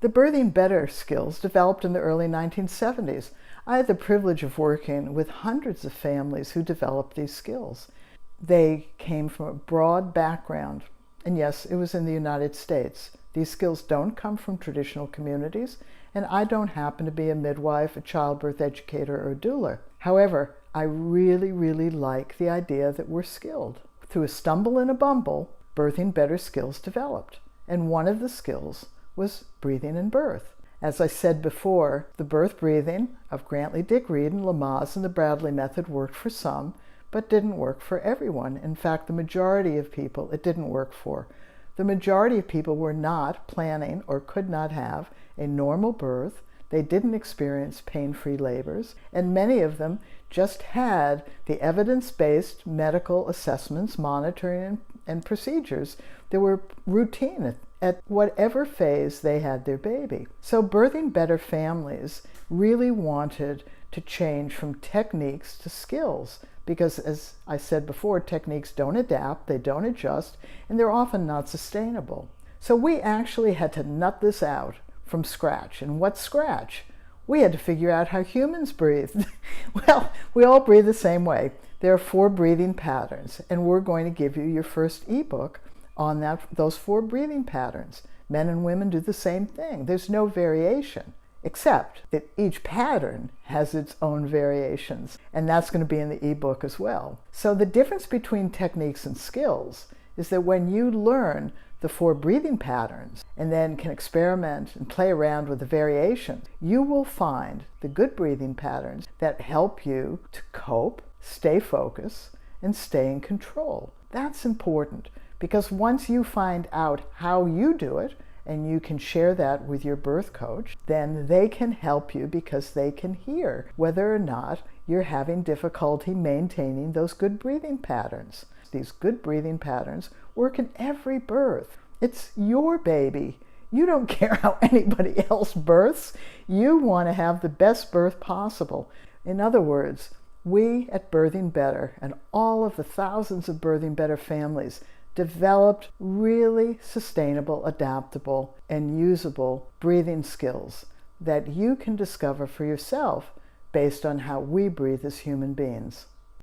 The Birthing Better skills developed in the early 1970s. I had the privilege of working with hundreds of families who developed these skills. They came from a broad background, and yes, it was in the United States. These skills don't come from traditional communities, and I don't happen to be a midwife, a childbirth educator, or a doula. However, I really like the idea that we're skilled. Through a stumble and a bumble, Birthing Better skills developed, and one of the skills was breathing in birth. As I said before, the birth breathing of Grantley Dick Reed and Lamaze and the Bradley method worked for some, but didn't work for everyone. In fact, the majority of people it didn't work for. The majority of people were not planning or could not have a normal birth. They didn't experience pain-free labors, and many of them just had the evidence-based medical assessments, monitoring, and procedures that were routine at whatever phase they had their baby. So Birthing Better families really wanted to change from techniques to skills, because as I said before, techniques don't adapt, they don't adjust, and they're often not sustainable. So we actually had to nut this out from scratch. And what's scratch? We had to figure out how humans breathe. Well, we all breathe the same way. There are 4 breathing patterns, and we're going to give you your first ebook on those 4 breathing patterns. Men and women do the same thing. There's no variation, except that each pattern has its own variations, and that's going to be in the ebook as well. So the difference between techniques and skills is that when you learn the 4 breathing patterns and then can experiment and play around with the variations, you will find the good breathing patterns that help you to cope, stay focused, and stay in control. That's important, because once you find out how you do it, and you can share that with your birth coach, then they can help you because they can hear whether or not you're having difficulty maintaining those good breathing patterns. These good breathing patterns work in every birth. It's your baby. You don't care how anybody else births. You want to have the best birth possible. In other words, we at Birthing Better and all of the thousands of Birthing Better families developed really sustainable, adaptable, and usable breathing skills that you can discover for yourself based on how we breathe as human beings.